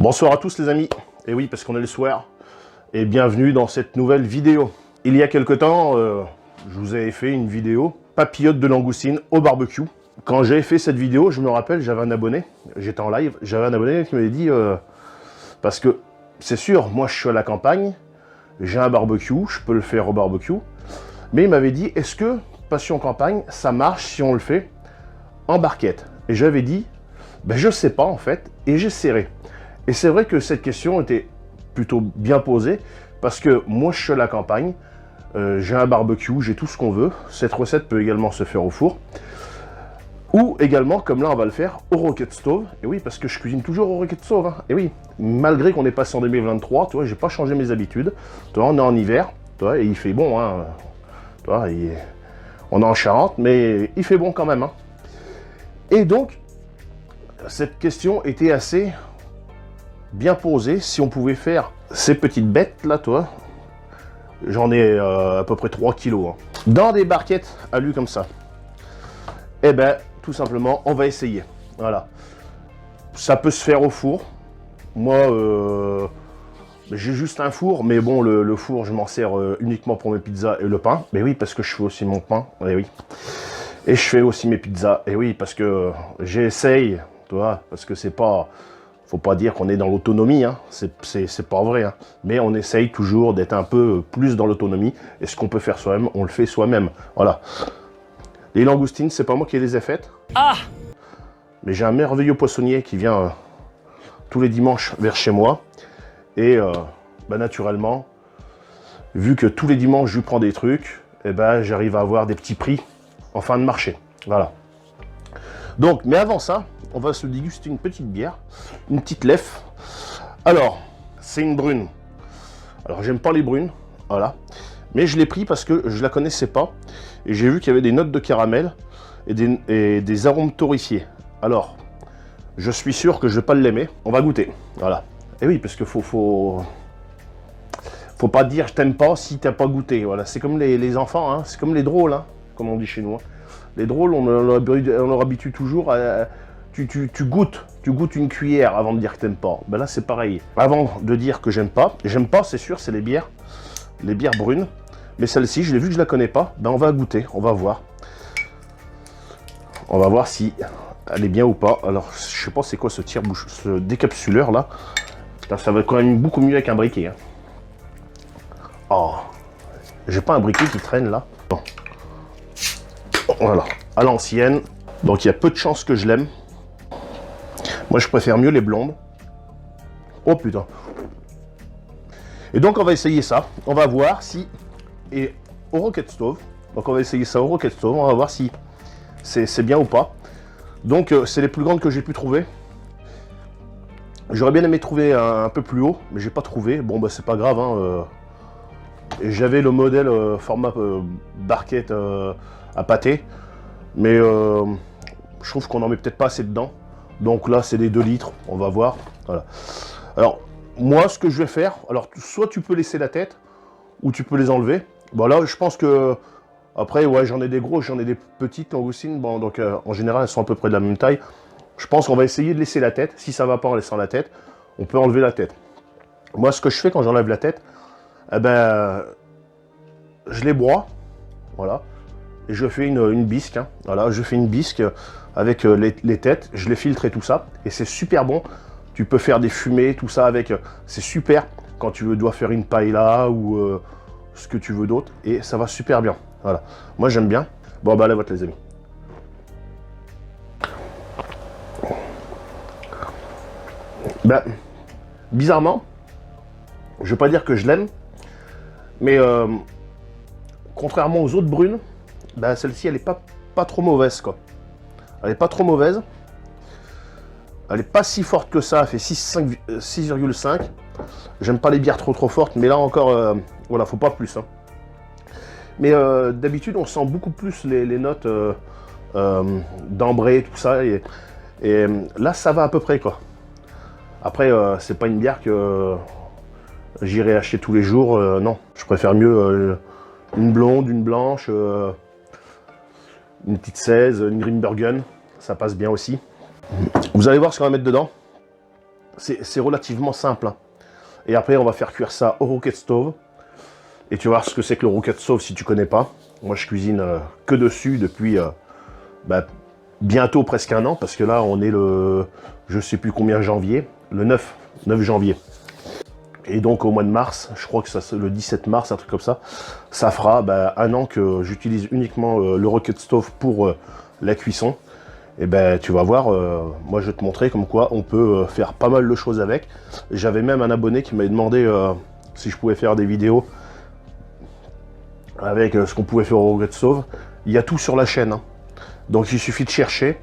Bonsoir à tous les amis, et oui parce qu'on est le soir, et bienvenue dans cette nouvelle vidéo. Il y a quelque temps, je vous avais fait une vidéo papillote de langoustine au barbecue. Quand j'avais fait cette vidéo, je me rappelle, j'avais un abonné, j'étais en live, j'avais un abonné qui m'avait dit, parce que c'est sûr, moi je suis à la campagne, j'ai un barbecue, je peux le faire au barbecue, mais il m'avait dit, est-ce que Passion Campagne, ça marche si on le fait en barquette? Et j'avais dit, ben je sais pas en fait, et j'essaierai. Et c'est vrai que cette question était plutôt bien posée, parce que moi je suis à la campagne, j'ai un barbecue, j'ai tout ce qu'on veut. Cette recette peut également se faire au four. Ou également, comme là on va le faire, au rocket stove. Et oui, parce que je cuisine toujours au rocket stove. Hein. Et oui, malgré qu'on est passé en 2023, tu vois, j'ai pas changé mes habitudes. Tu vois, on est en hiver, tu vois, et il fait bon. Hein. Tu vois, on est en Charente, mais il fait bon quand même. Hein. Et donc, cette question était assez bien posée. Si on pouvait faire ces petites bêtes là, toi, j'en ai à peu près 3 kilos. Hein. Dans des barquettes alu comme ça. Eh ben, tout simplement, on va essayer. Voilà. Ça peut se faire au four. Moi, j'ai juste un four, mais bon, le four, je m'en sers uniquement pour mes pizzas et le pain. Mais oui, parce que je fais aussi mon pain. Et oui. Et je fais aussi mes pizzas. Et oui, parce que j'essaye, tu vois, parce que c'est pas... Faut pas dire qu'on est dans l'autonomie, hein. C'est pas vrai. Hein. Mais on essaye toujours d'être un peu plus dans l'autonomie. Et ce qu'on peut faire soi-même, on le fait soi-même. Voilà. Les langoustines, c'est pas moi qui les ai faites. Ah! Mais j'ai un merveilleux poissonnier qui vient tous les dimanches vers chez moi. Et bah, naturellement, vu que tous les dimanches je lui prends des trucs, et ben j'arrive à avoir des petits prix en fin de marché. Voilà. Donc, mais avant ça, on va se déguster une petite bière, une petite lef. Alors, c'est une brune. Alors, j'aime pas les brunes, voilà. Mais je l'ai pris parce que je la connaissais pas. Et j'ai vu qu'il y avait des notes de caramel et des arômes torréfiés. Alors, je suis sûr que je vais pas l'aimer. On va goûter, voilà. Et oui, parce que faut pas dire je t'aime pas si t'as pas goûté. Voilà, c'est comme les enfants, hein. C'est comme les drôles, hein, comme on dit chez nous. Hein. Les drôles, on leur habitue toujours à... Tu goûtes une cuillère avant de dire que t'aimes pas. Ben là, c'est pareil. Avant de dire que j'aime pas, c'est sûr, c'est les bières brunes. Mais celle-ci, je l'ai vu que je la connais pas. Ben on va goûter, on va voir. On va voir si elle est bien ou pas. Alors, je sais pas c'est quoi ce tire-bouche, ce décapsuleur là. Ça va quand même beaucoup mieux avec un briquet. Hein. Oh, j'ai pas un briquet qui traîne là. Bon. Voilà, à l'ancienne. Donc il y a peu de chances que je l'aime. Moi, je préfère mieux les blondes. Oh putain. Et donc, on va essayer ça. On va voir si... Et au rocket stove. Donc, on va essayer ça au rocket stove. On va voir si c'est bien ou pas. Donc, c'est les plus grandes que j'ai pu trouver. J'aurais bien aimé trouver un peu plus haut, mais j'ai pas trouvé. Bon, bah, c'est pas grave. Hein, et j'avais le modèle format barquette à pâté. Mais je trouve qu'on en met peut-être pas assez dedans. Donc là, c'est des 2 litres, on va voir. Voilà. Alors, moi, ce que je vais faire, alors, soit tu peux laisser la tête, ou tu peux les enlever. Bon, là, je pense que, après, ouais, j'en ai des gros, j'en ai des petites langoustines. Bon, donc, en général, elles sont à peu près de la même taille. Je pense qu'on va essayer de laisser la tête. Si ça va pas en laissant la tête, on peut enlever la tête. Moi, ce que je fais quand j'enlève la tête, eh ben, je les broie, voilà. Et je fais une bisque, hein. Voilà, je fais une bisque avec les têtes, je les filtre et tout ça, et c'est super bon. Tu peux faire des fumées, tout ça avec, c'est super quand tu dois faire une paella ou ce que tu veux d'autre, et ça va super bien. Voilà, moi j'aime bien. Bon bah là, votre les amis. Ben, bizarrement, je vais pas dire que je l'aime, mais contrairement aux autres brunes, ben, celle-ci elle est pas trop mauvaise quoi. Elle est pas trop mauvaise. Elle est pas si forte que ça, elle fait 6,5. J'aime pas les bières trop fortes, mais là encore, voilà, faut pas plus. Hein. Mais d'habitude, on sent beaucoup plus les notes d'ambré, tout ça. Et là, ça va à peu près quoi. Après, c'est pas une bière que j'irai acheter tous les jours. Non, je préfère mieux une blonde, une blanche. Une petite 16, une Grimbergen, ça passe bien aussi. Vous allez voir ce qu'on va mettre dedans. c'est relativement simple. Hein. Et après, on va faire cuire ça au rocket stove. Et tu vas voir ce que c'est que le rocket stove si tu connais pas. Moi, je cuisine que dessus depuis bientôt presque un an. Parce que là, on est le, je sais plus combien janvier, le 9 janvier. Et donc, au mois de mars, je crois que ça, le 17 mars, un truc comme ça, ça fera un an que j'utilise uniquement le rocket stove pour la cuisson. Et tu vas voir, moi je vais te montrer comme quoi on peut faire pas mal de choses avec. J'avais même un abonné qui m'avait demandé si je pouvais faire des vidéos avec ce qu'on pouvait faire au rocket stove. Il y a tout sur la chaîne, hein. Donc il suffit de chercher.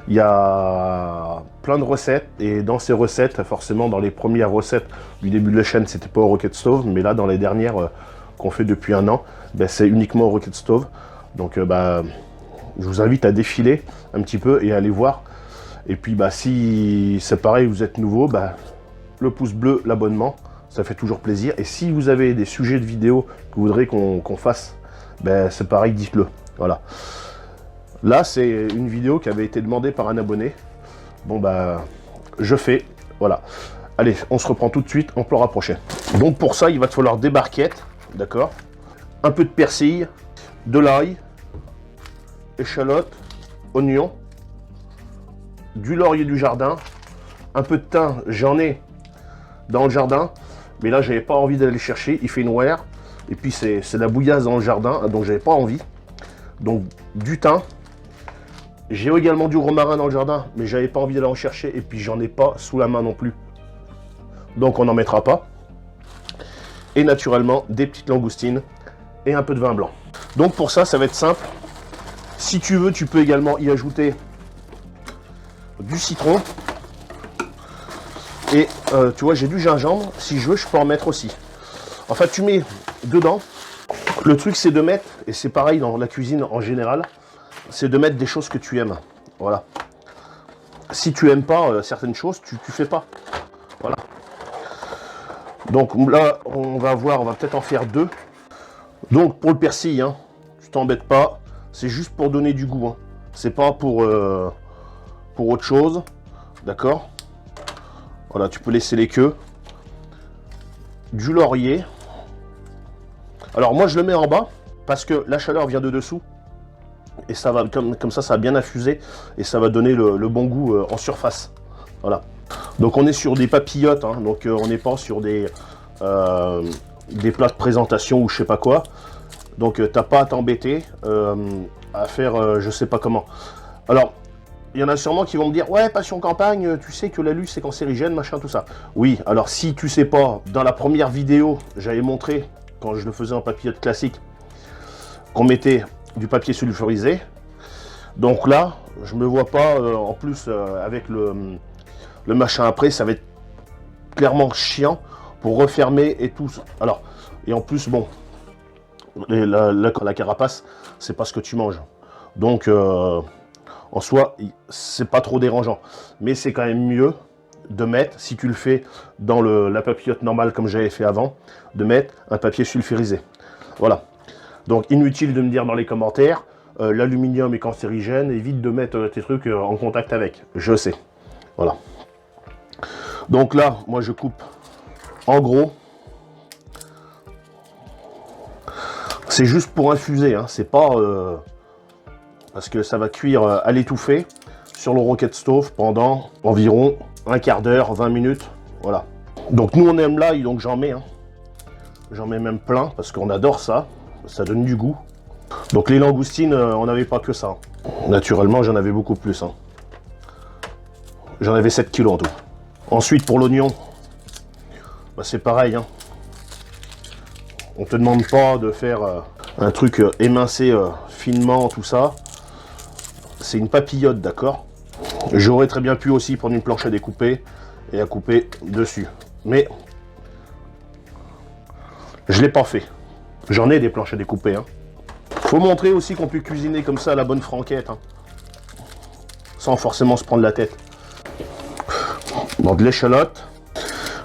Il y a plein de recettes et dans ces recettes, forcément dans les premières recettes du début de la chaîne, c'était pas au rocket stove, mais là dans les dernières qu'on fait depuis un an, c'est uniquement au rocket stove. Donc je vous invite à défiler un petit peu et à aller voir. Et puis si c'est pareil, vous êtes nouveau, le pouce bleu, l'abonnement, ça fait toujours plaisir. Et si vous avez des sujets de vidéos que vous voudrez qu'on fasse, c'est pareil, dites-le. Voilà. Là, c'est une vidéo qui avait été demandée par un abonné. Bon, je fais. Voilà. Allez, on se reprend tout de suite, on peut le rapprocher. Donc pour ça, il va te falloir des barquettes, d'accord? Un peu de persil, de l'ail, échalotes, oignons, du laurier du jardin, un peu de thym, j'en ai dans le jardin, mais là j'avais pas envie d'aller chercher, il fait noir, et puis c'est la bouillasse dans le jardin, donc j'avais pas envie. Donc du thym, j'ai également du romarin dans le jardin, mais j'avais pas envie d'aller en chercher, et puis j'en ai pas sous la main non plus, donc on n'en mettra pas. Et naturellement des petites langoustines et un peu de vin blanc. Donc pour ça, ça va être simple. Si tu veux, tu peux également y ajouter du citron. Et tu vois, j'ai du gingembre. Si je veux, je peux en mettre aussi. En fait, tu mets dedans. Le truc, c'est de mettre, et c'est pareil dans la cuisine en général, c'est de mettre des choses que tu aimes. Voilà. Si tu aimes pas certaines choses, tu fais pas. Voilà. Donc là, on va peut-être en faire deux. Donc pour le persil, hein, tu t'embêtes pas. C'est juste pour donner du goût. Hein. C'est pas pour autre chose. D'accord? Voilà, tu peux laisser les queues. Du laurier. Alors moi, je le mets en bas parce que la chaleur vient de dessous. Et ça va, comme ça, ça va bien infuser. Et ça va donner le bon goût en surface. Voilà. Donc on est sur des papillotes. Hein, donc on n'est pas sur des plats de présentation ou je sais pas quoi. Donc t'as pas à t'embêter à faire je sais pas comment. Alors, il y en a sûrement qui vont me dire « Ouais, Passion Campagne, tu sais que l'alu c'est cancérigène, machin, tout ça. » Oui, alors si tu sais pas, dans la première vidéo, j'avais montré, quand je le faisais en papillote classique, qu'on mettait du papier sulfurisé. Donc là, je me vois pas, en plus, avec le machin après, ça va être clairement chiant pour refermer et tout. Alors, et en plus, bon, la carapace, c'est pas ce que tu manges. Donc, en soi, c'est pas trop dérangeant. Mais c'est quand même mieux de mettre, si tu le fais dans la papillote normale comme j'avais fait avant, de mettre un papier sulfurisé. Voilà. Donc, inutile de me dire dans les commentaires, l'aluminium est cancérigène, évite de mettre tes trucs en contact avec. Je sais. Voilà. Donc là, moi je coupe en gros. C'est juste pour infuser, hein. C'est pas... parce que ça va cuire à l'étouffée sur le rocket stove pendant environ un quart d'heure, 20 minutes. Voilà. Donc nous on aime l'ail, donc j'en mets. Hein. J'en mets même plein parce qu'on adore ça. Ça donne du goût. Donc les langoustines, on n'avait pas que ça. Naturellement, j'en avais beaucoup plus. Hein. J'en avais 7 kilos en tout. Ensuite, pour l'oignon, c'est pareil. Hein. On te demande pas de faire un truc émincé finement, tout ça. C'est une papillote, d'accord? J'aurais très bien pu aussi prendre une planche à découper et à couper dessus. Mais je l'ai pas fait. J'en ai des planches à découper. Hein. Faut montrer aussi qu'on peut cuisiner comme ça à la bonne franquette. Hein. Sans forcément se prendre la tête. Bon, de l'échalote.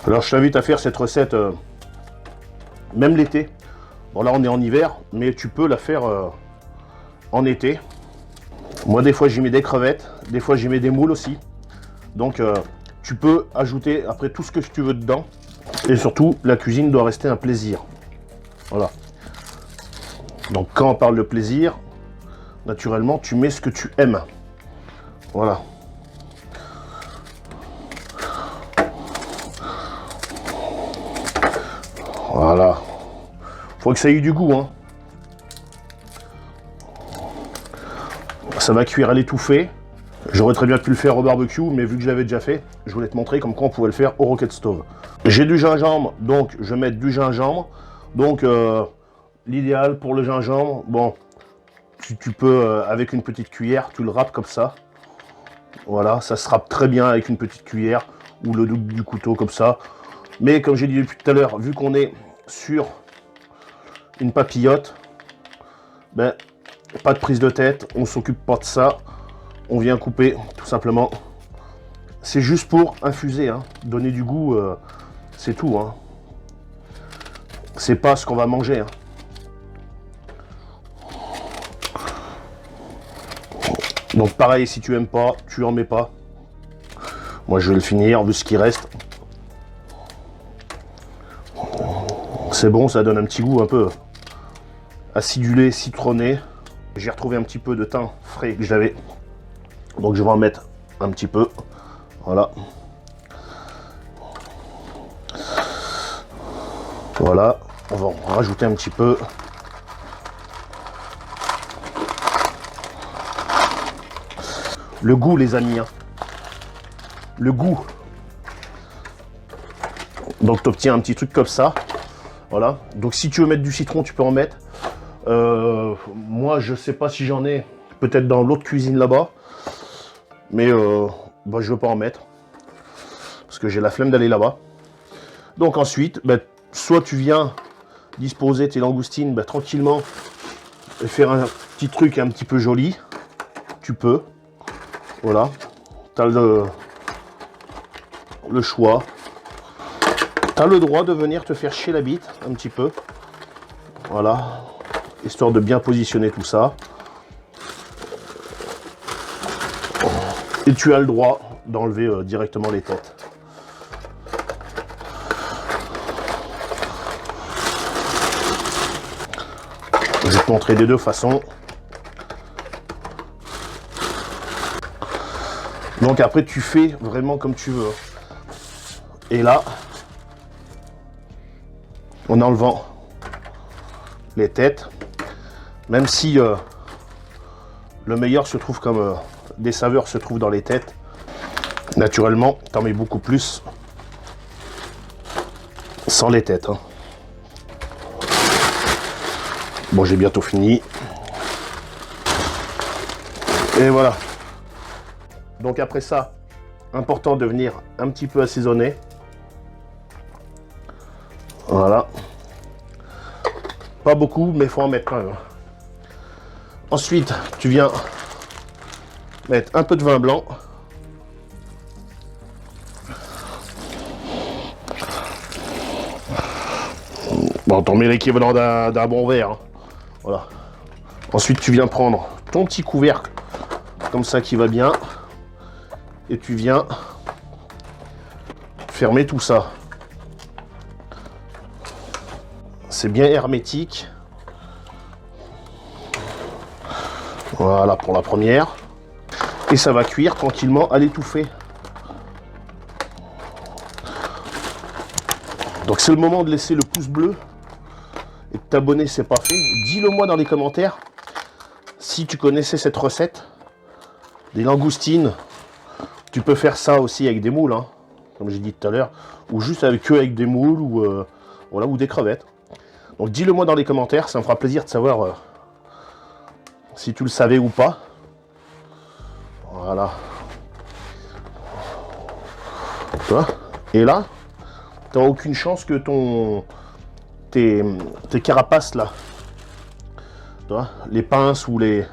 Alors je t'invite à faire cette recette même l'été. Bon là on est en hiver, mais tu peux la faire en été. Moi des fois j'y mets des crevettes, des fois j'y mets des moules aussi. Donc Tu peux ajouter après tout ce que tu veux dedans. Et surtout, la cuisine doit rester un plaisir. Voilà. Donc quand on parle de plaisir, naturellement, tu mets ce que tu aimes. Voilà. Voilà. Faut que ça ait du goût, hein. Ça va cuire à l'étouffée. J'aurais très bien pu le faire au barbecue, mais vu que je l'avais déjà fait, je voulais te montrer comme quoi on pouvait le faire au Rocket Stove. J'ai du gingembre, donc je vais mettre du gingembre. Donc l'idéal pour le gingembre, bon, tu peux avec une petite cuillère, tu le râpes comme ça. Voilà, ça se râpe très bien avec une petite cuillère ou le double du couteau comme ça. Mais comme j'ai dit depuis tout à l'heure, vu qu'on est sur une papillote, ben pas de prise de tête, on s'occupe pas de ça. On vient couper tout simplement. C'est juste pour infuser, hein, donner du goût, c'est tout. Hein. C'est pas ce qu'on va manger. Hein. Donc pareil, si tu aimes pas, tu en mets pas. Moi je vais le finir vu ce qui reste. C'est bon, ça donne un petit goût un peu acidulé, citronné. J'ai retrouvé un petit peu de thym frais que j'avais. Donc je vais en mettre un petit peu. Voilà. Voilà. On va en rajouter un petit peu. Le goût, les amis. Hein. Le goût. Donc tu obtiens un petit truc comme ça. Voilà. Donc si tu veux mettre du citron, tu peux en mettre. Moi, je sais pas si j'en ai. Peut-être dans l'autre cuisine là-bas. Mais bah, je ne veux pas en mettre. Parce que j'ai la flemme d'aller là-bas. Donc ensuite, bah, soit tu viens disposer tes langoustines bah, tranquillement. Et faire un petit truc un petit peu joli. Tu peux. Voilà. Tu as le choix. Tu as le droit de venir te faire chier la bite un petit peu. Voilà. Histoire de bien positionner tout ça. Et tu as le droit d'enlever directement les têtes. Je vais te montrer des deux façons. Donc après tu fais vraiment comme tu veux. Et là, en enlevant les têtes, même si le meilleur se trouve comme des saveurs se trouvent dans les têtes, naturellement t'en mets beaucoup plus sans les têtes. Hein. Bon, j'ai bientôt fini. Et voilà. Donc après ça, important de venir un petit peu assaisonner. Voilà. Pas beaucoup, mais il faut en mettre quand même. Ensuite, tu viens mettre un peu de vin blanc. Bon, t'en mets l'équivalent d'un bon verre. Hein. Voilà. Ensuite, tu viens prendre ton petit couvercle, comme ça qui va bien. Et tu viens fermer tout ça. C'est bien hermétique. Voilà pour la première. Et ça va cuire tranquillement à l'étouffée. Donc c'est le moment de laisser le pouce bleu et de t'abonner si c'est pas fait. Dis-le moi dans les commentaires si tu connaissais cette recette. Des langoustines. Tu peux faire ça aussi avec des moules, hein, comme j'ai dit tout à l'heure, ou juste avec des moules ou voilà, ou des crevettes. Donc dis-le moi dans les commentaires, ça me fera plaisir de savoir si tu le savais ou pas. Voilà. Tu vois ? Et là, tu n'as aucune chance que tes carapaces là, tu vois, les pinces ou les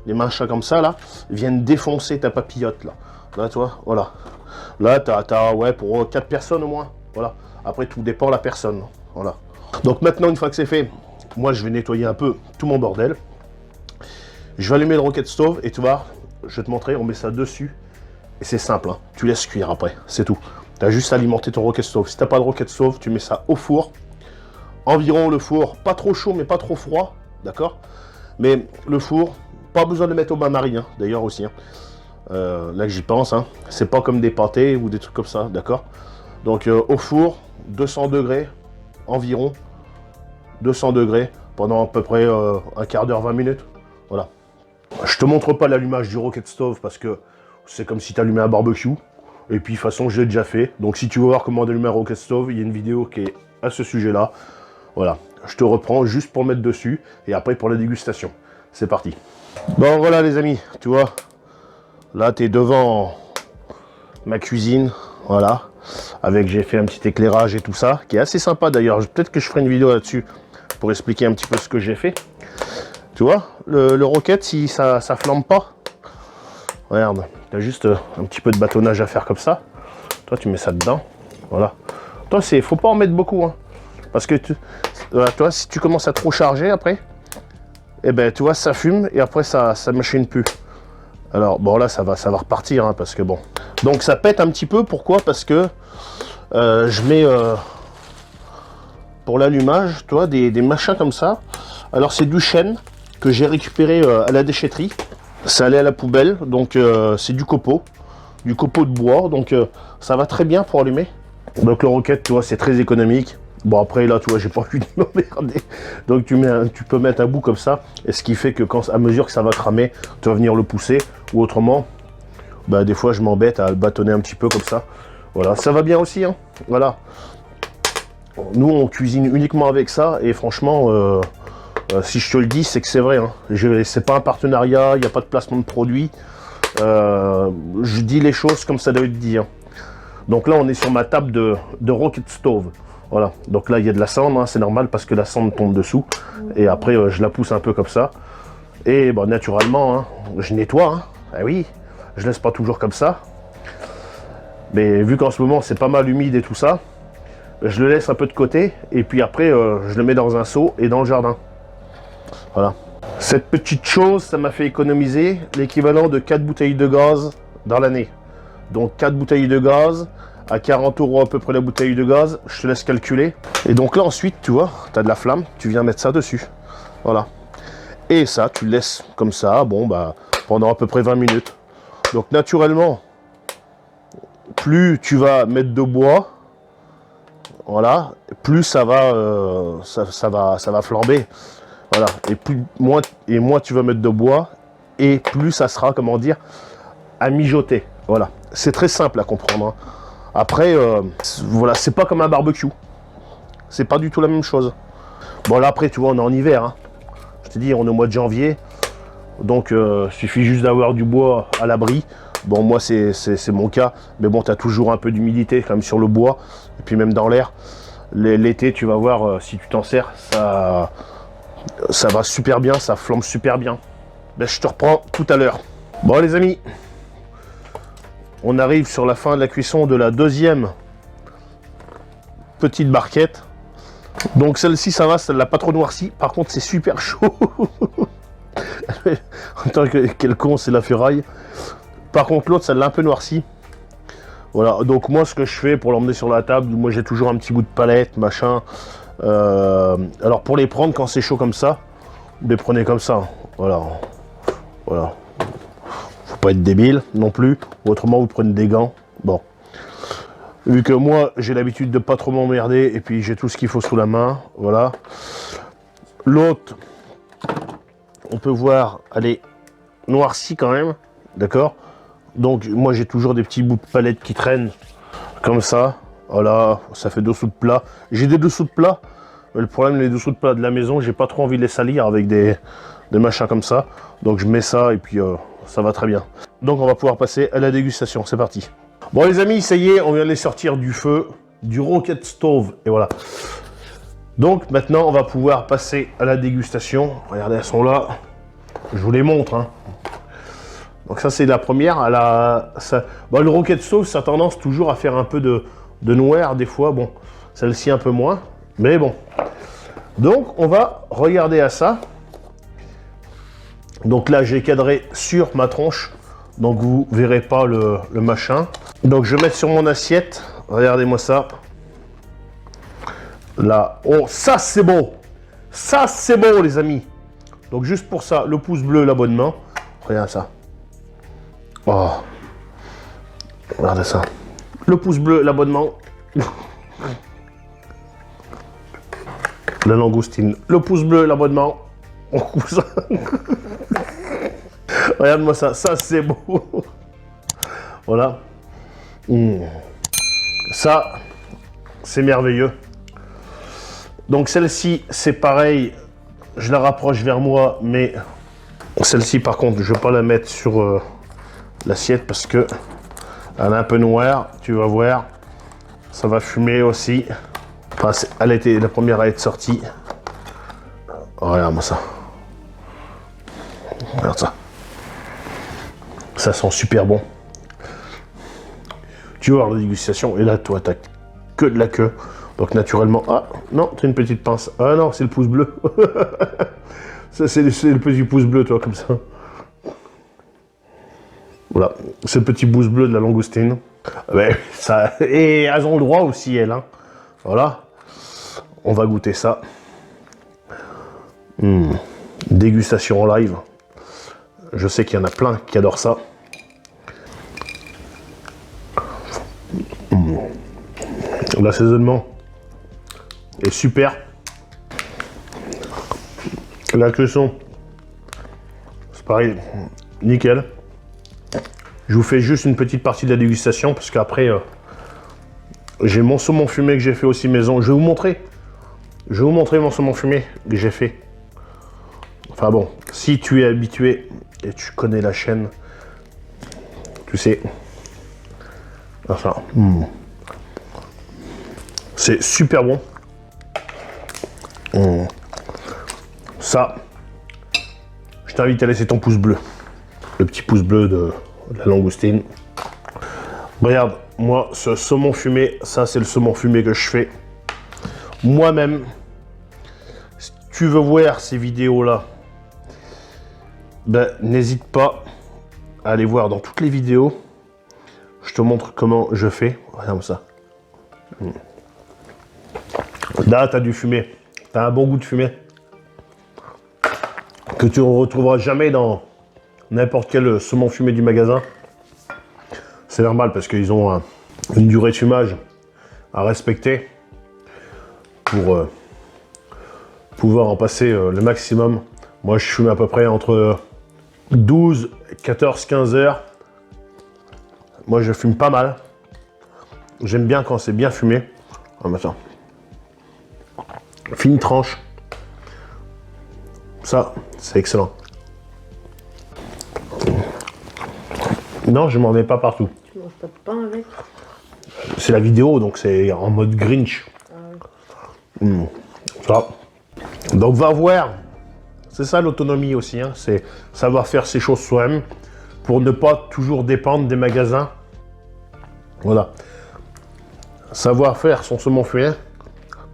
machins comme ça là, viennent défoncer ta papillote là. Là, tu vois, voilà. Là, t'as ouais, pour 4 personnes au moins. Voilà. Après, tout dépend de la personne. Voilà. Donc maintenant, une fois que c'est fait, moi, je vais nettoyer un peu tout mon bordel. Je vais allumer le Rocket Stove et tu vois, je vais te montrer, on met ça dessus Et c'est simple, hein. Tu laisses cuire après, c'est tout. Tu as juste à alimenter ton rocket stove. Si tu n'as pas de rocket stove, tu mets ça au four. Environ le four, pas trop chaud, mais pas trop froid, d'accord? Mais le four, pas besoin de le mettre au bain-marie, hein, d'ailleurs aussi. Hein. Là que j'y pense, hein. C'est pas comme des pâtés ou des trucs comme ça, d'accord? Donc au four, 200 degrés, environ 200 degrés, pendant à peu près un quart d'heure, 20 minutes. Voilà. Je te montre pas l'allumage du rocket stove parce que c'est comme si tu allumais un barbecue. Et puis de toute façon, je l'ai déjà fait. Donc si tu veux voir comment allumer un rocket stove, il y a une vidéo qui est à ce sujet-là. Voilà. Je te reprends juste pour mettre dessus et après pour la dégustation. C'est parti. Bon voilà les amis, tu vois. Là, tu es devant ma cuisine. Voilà. J'ai fait un petit éclairage et tout ça, qui est assez sympa d'ailleurs. Peut-être que je ferai une vidéo là-dessus pour expliquer un petit peu ce que j'ai fait. Tu vois, le rocket, si ça flambe pas, regarde, tu as juste un petit peu de bâtonnage à faire comme ça. Toi, tu mets ça dedans. Voilà. Toi, faut pas en mettre beaucoup. Hein, parce que, toi, si tu commences à trop charger après, eh ben, tu vois, ça fume et après, ça machine plus. Alors, bon, là, ça va repartir, hein, parce que bon. Donc, ça pète un petit peu. Pourquoi? Parce que je mets, pour l'allumage, tu vois, des machins comme ça. Alors, c'est du chêne que j'ai récupéré à la déchetterie. Ça allait à la poubelle, donc c'est du copeau de bois, donc ça va très bien pour allumer. Donc le rocket, tu vois, c'est très économique. Bon après là, tu vois, j'ai pas envie de m'emmerder. Donc tu peux mettre un bout comme ça, et ce qui fait que à mesure que ça va cramer, tu vas venir le pousser, ou autrement, bah, des fois je m'embête à le bâtonner un petit peu comme ça. Voilà, ça va bien aussi, hein. Voilà. Nous on cuisine uniquement avec ça, et franchement, si je te le dis, c'est que c'est vrai. Hein. C'est pas un partenariat, il n'y a pas de placement de produit. Je dis les choses comme ça doit être dit. Hein. Donc là, on est sur ma table de rocket stove. Voilà. Donc là, il y a de la cendre, hein, c'est normal parce que la cendre tombe dessous. Et après, je la pousse un peu comme ça. Et bon, naturellement, hein, je nettoie. Hein. Ah oui, je laisse pas toujours comme ça. Mais vu qu'en ce moment, c'est pas mal humide et tout ça, je le laisse un peu de côté. Et puis après, je le mets dans un seau et dans le jardin. Voilà. Cette petite chose, ça m'a fait économiser l'équivalent de 4 bouteilles de gaz dans l'année. Donc 4 bouteilles de gaz, à 40 € à peu près la bouteille de gaz, je te laisse calculer. Et donc là ensuite, tu vois, tu as de la flamme, tu viens mettre ça dessus. Voilà. Et ça, tu le laisses comme ça, bon bah, pendant à peu près 20 minutes. Donc naturellement, plus tu vas mettre de bois, voilà, plus ça va flamber. Voilà, et moins tu vas mettre de bois, et plus ça sera, comment dire, à mijoter. Voilà, c'est très simple à comprendre. Hein. Après, voilà, c'est pas comme un barbecue. C'est pas du tout la même chose. Bon, là, après, tu vois, on est en hiver. Hein. Je te dis, on est au mois de janvier. Donc, il suffit juste d'avoir du bois à l'abri. Bon, moi, c'est mon cas. Mais bon, tu as toujours un peu d'humidité quand même sur le bois. Et puis même dans l'air. L'été, tu vas voir, si tu t'en sers, ça va super bien, ça flambe super bien. Ben, je te reprends tout à l'heure. Bon les amis, on arrive sur la fin de la cuisson de la deuxième petite barquette. Donc celle-ci ça va, celle-là pas trop noircie. Par contre c'est super chaud. En tant que quel con, c'est la ferraille. Par contre l'autre celle-là un peu noircie. Voilà, donc moi ce que je fais pour l'emmener sur la table, moi j'ai toujours un petit bout de palette, machin. Alors pour les prendre quand c'est chaud comme ça, vous les prenez comme ça. Voilà. Voilà. Faut pas être débile non plus. Autrement vous prenez des gants. Bon. Vu que moi j'ai l'habitude de pas trop m'emmerder et puis j'ai tout ce qu'il faut sous la main. Voilà. L'autre, on peut voir, elle est noircie quand même. D'accord. Donc moi j'ai toujours des petits bouts de palette qui traînent comme ça. Voilà, ça fait dessous de plat. J'ai des dessous de plat. Mais le problème, les dessous de plat de la maison, j'ai pas trop envie de les salir avec des machins comme ça. Donc je mets ça et puis ça va très bien. Donc on va pouvoir passer à la dégustation. C'est parti. Bon les amis, ça y est, on vient de les sortir du feu, du rocket stove. Et voilà. Donc maintenant, on va pouvoir passer à la dégustation. Regardez, elles sont là. Je vous les montre. Hein. Donc ça, c'est la première. Bon, le rocket stove, ça a tendance toujours à faire un peu de noir des fois. Bon, celle-ci un peu moins. Mais bon. Donc, on va regarder à ça. Donc là, j'ai cadré sur ma tronche. Donc vous verrez pas le machin. Donc je vais mettre sur mon assiette. Regardez-moi ça. Là. Oh, ça c'est bon. Ça c'est bon les amis. Donc juste pour ça, le pouce bleu, l'abonnement. Regardez ça. Oh. Regardez ça. Le pouce bleu, l'abonnement. La langoustine. Le pouce bleu, l'abonnement. On coupe ça. Regarde-moi ça. Ça, c'est beau. Voilà. Ça, c'est merveilleux. Donc, celle-ci, c'est pareil. Je la rapproche vers moi, mais celle-ci, par contre, je ne vais pas la mettre sur l'assiette parce que elle est un peu noire. Tu vas voir. Ça va fumer aussi. Enfin, elle était la première à être sortie. Oh, regarde-moi ça. Regarde ça. Ça sent super bon. Tu vois la dégustation. Et là, toi, t'as que de la queue. Donc, naturellement... Ah, non, t'as une petite pince. Ah non, c'est le pouce bleu. Ça, c'est le petit pouce bleu, toi, comme ça. Voilà. C'est le petit pouce bleu de la langoustine. Mais ça... Et elles ont le droit aussi, elles. Hein. Voilà. On va goûter ça. Dégustation en live. Je sais qu'il y en a plein qui adorent ça. L'assaisonnement est super. La cuisson, c'est pareil, nickel. Je vous fais juste une petite partie de la dégustation parce qu'après, j'ai mon saumon fumé que j'ai fait aussi maison. Je vais vous montrer. Je vais vous montrer mon saumon fumé que j'ai fait. Enfin bon, si tu es habitué et tu connais la chaîne, tu sais. Enfin, c'est super bon. Ça, je t'invite à laisser ton pouce bleu. Le petit pouce bleu de la langoustine. Regarde, moi, ce saumon fumé, ça c'est le saumon fumé que je fais moi-même. Si tu veux voir ces vidéos-là, ben, n'hésite pas à aller voir dans toutes les vidéos. Je te montre comment je fais. Regarde ça. Là, tu as du fumé. Tu as un bon goût de fumé. Que tu ne retrouveras jamais dans n'importe quel saumon fumé du magasin. C'est normal parce qu'ils ont une durée de fumage à respecter pour pouvoir en passer le maximum. Moi, je fume à peu près entre 12, 14, 15 heures. Moi, je fume pas mal. J'aime bien quand c'est bien fumé. Ah, bah, fine tranche. Ça, c'est excellent. Non, je m'en mets pas partout. Tu manges pas de pain avec? C'est la vidéo, donc c'est en mode Grinch. Ah oui. Ça. Donc, va voir. C'est ça l'autonomie aussi. Hein. C'est savoir faire ses choses soi-même pour ne pas toujours dépendre des magasins. Voilà. Savoir faire son saumon fumé,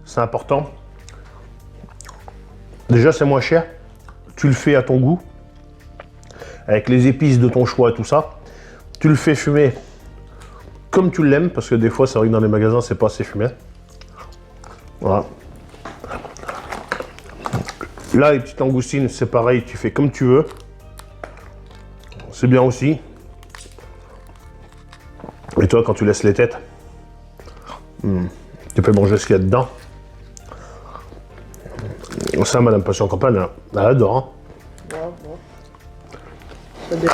c'est important. Déjà, c'est moins cher. Tu le fais à ton goût, avec les épices de ton choix et tout ça. Tu le fais fumer comme tu l'aimes, parce que des fois, c'est vrai que dans les magasins, c'est pas assez fumé. Voilà. Là, les petites langoustines, c'est pareil, tu fais comme tu veux. C'est bien aussi. Et toi, quand tu laisses les têtes, tu peux manger ce qu'il y a dedans. Ça, Madame Passion Campagne, elle adore. Hein. Bon. Ça dépend.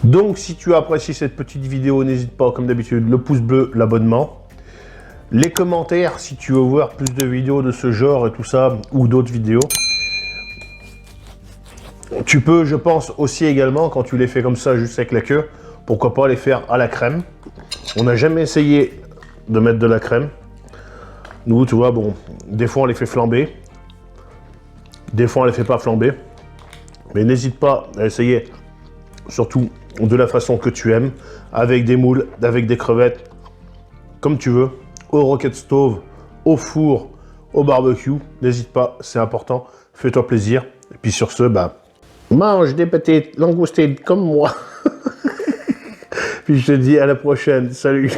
Donc, si tu apprécies cette petite vidéo, n'hésite pas, comme d'habitude, le pouce bleu, l'abonnement. Les commentaires, si tu veux voir plus de vidéos de ce genre et tout ça, ou d'autres vidéos. Tu peux, je pense, aussi également, quand tu les fais comme ça, juste avec la queue, pourquoi pas les faire à la crème. On n'a jamais essayé de mettre de la crème. Nous, tu vois, bon, des fois on les fait flamber. Des fois on les fait pas flamber. Mais n'hésite pas à essayer, surtout de la façon que tu aimes, avec des moules, avec des crevettes, comme tu veux, au rocket stove, au four, au barbecue. N'hésite pas, c'est important. Fais-toi plaisir. Et puis sur ce, bah, mange des petites langoustines comme moi. Puis je te dis à la prochaine. Salut.